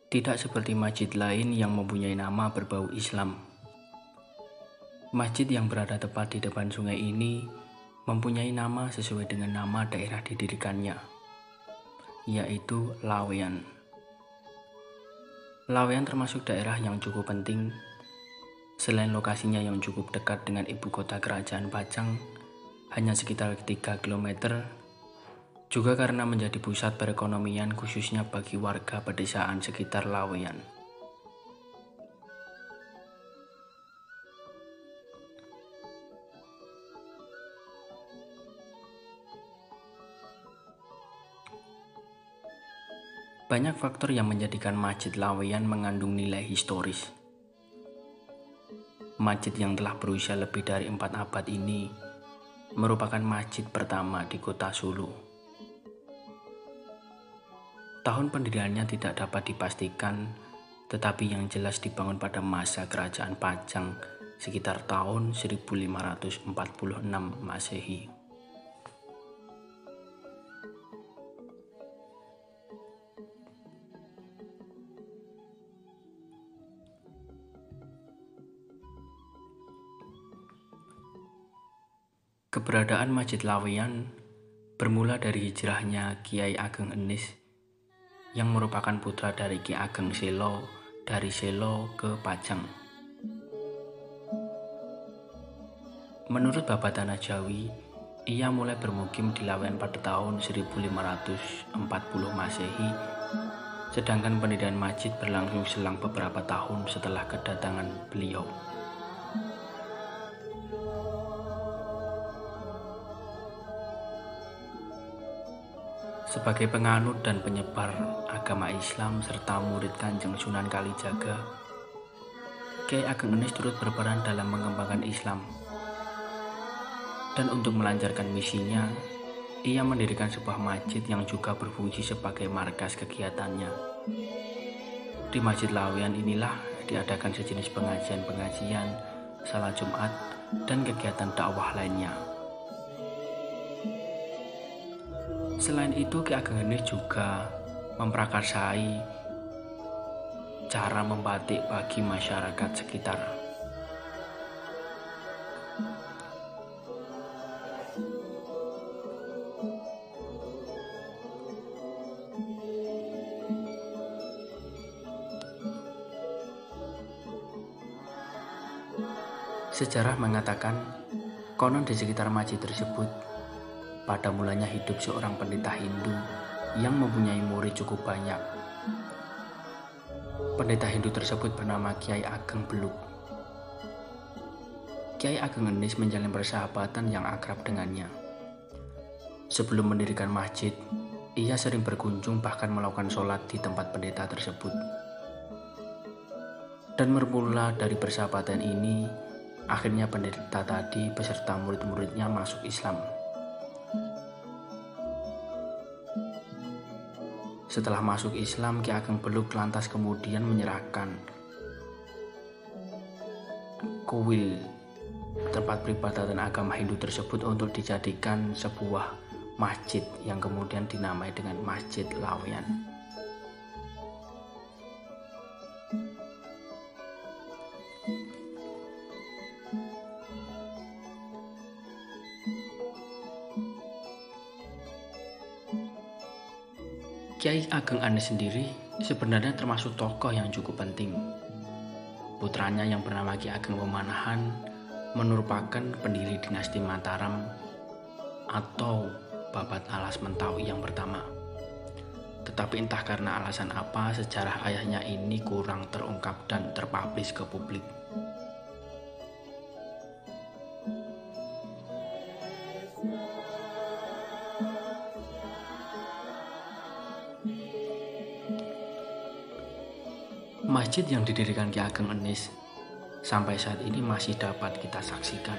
Tidak seperti masjid lain yang mempunyai nama berbau Islam. Masjid yang berada tepat di depan sungai ini mempunyai nama sesuai dengan nama daerah didirikannya, yaitu Laweyan. Laweyan termasuk daerah yang cukup penting. Selain lokasinya yang cukup dekat dengan ibu kota kerajaan Pajang, hanya sekitar 3 km, juga karena menjadi pusat perekonomian khususnya bagi warga pedesaan sekitar Laweyan. Banyak faktor yang menjadikan Masjid Laweyan mengandung nilai historis. Masjid yang telah berusia lebih dari 4 abad ini merupakan masjid pertama di kota Solo. Tahun pendiriannya tidak dapat dipastikan, tetapi yang jelas dibangun pada masa kerajaan Pajang sekitar tahun 1546 Masehi. Keberadaan Masjid Laweyan bermula dari hijrahnya Kiai Ageng Enis yang merupakan putra dari Ki Ageng Selo dari Selo ke Pajang. Menurut Babat Tanah Jawi, ia mulai bermukim di Laweyan pada tahun 1540 Masehi, sedangkan pendirian masjid berlangsung selang beberapa tahun setelah kedatangan beliau. Sebagai penganut dan penyebar agama Islam serta murid Kanjeng Sunan Kalijaga, Kiai Ageng Enis turut berperan dalam mengembangkan Islam. Dan untuk melancarkan misinya, ia mendirikan sebuah masjid yang juga berfungsi sebagai markas kegiatannya. Di Masjid Laweyan inilah diadakan sejenis pengajian-pengajian, salat Jumat, dan kegiatan dakwah lainnya. Selain itu, Ki Ageng Enis juga memprakarsai cara membatik bagi masyarakat sekitar. Sejarah mengatakan, konon di sekitar masjid tersebut pada mulanya hidup seorang pendeta Hindu yang mempunyai murid cukup banyak. Pendeta Hindu tersebut bernama Kiai Ageng Beluk. Kiai Ageng Enis menjalin persahabatan yang akrab dengannya. Sebelum mendirikan masjid, ia sering berkunjung bahkan melakukan sholat di tempat pendeta tersebut. Dan bermula dari persahabatan ini, akhirnya pendeta tadi beserta murid-muridnya masuk Islam. Setelah masuk Islam, Ki Ageng Beluk lantas kemudian menyerahkan kuil tempat peribadatan agama Hindu tersebut untuk dijadikan sebuah masjid yang kemudian dinamai dengan Masjid Laweyan. Kiai Ageng Enis sendiri sebenarnya termasuk tokoh yang cukup penting. Putranya yang bernama Ki Ageng Pemanahan merupakan pendiri dinasti Mataram atau Babat Alas Mentawai yang pertama. Tetapi entah karena alasan apa, sejarah ayahnya ini kurang terungkap dan terpublish ke publik. Masjid yang didirikan Ki Ageng Enis sampai saat ini masih dapat kita saksikan,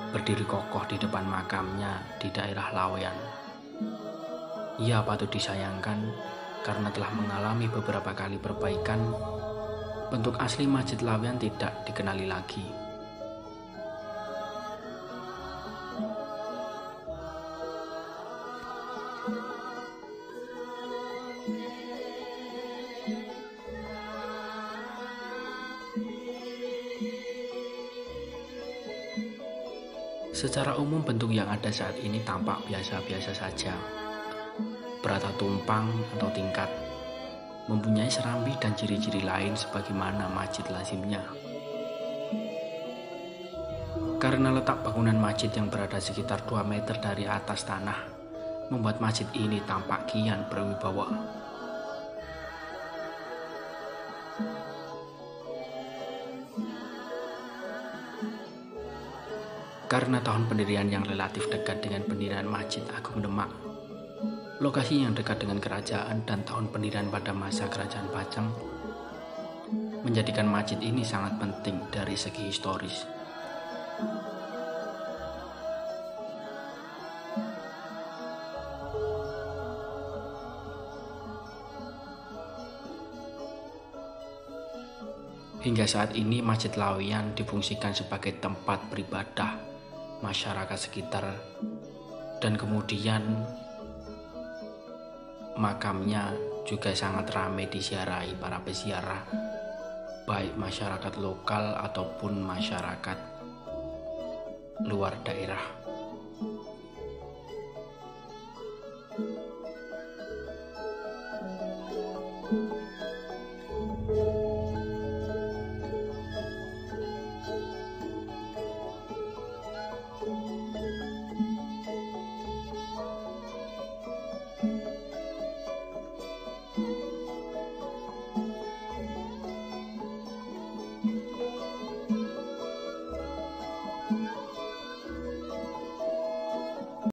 berdiri kokoh di depan makamnya di daerah Laweyan. Ia patut disayangkan karena telah mengalami beberapa kali perbaikan. Bentuk asli Masjid Laweyan tidak dikenali lagi. Secara umum bentuk yang ada saat ini tampak biasa-biasa saja. Berata tumpang atau tingkat, mempunyai serambi dan ciri-ciri lain sebagaimana masjid lazimnya. Karena letak bangunan masjid yang berada sekitar 2 meter dari atas tanah, membuat masjid ini tampak kian berwibawa. Karena tahun pendirian yang relatif dekat dengan pendirian Masjid Agung Demak, lokasi yang dekat dengan kerajaan dan tahun pendirian pada masa Kerajaan Bajang, menjadikan masjid ini sangat penting dari segi historis. Hingga saat ini Masjid Lawian difungsikan sebagai tempat beribadah masyarakat sekitar, dan kemudian makamnya juga sangat ramai disiarahi para peziarah, baik masyarakat lokal ataupun masyarakat luar daerah.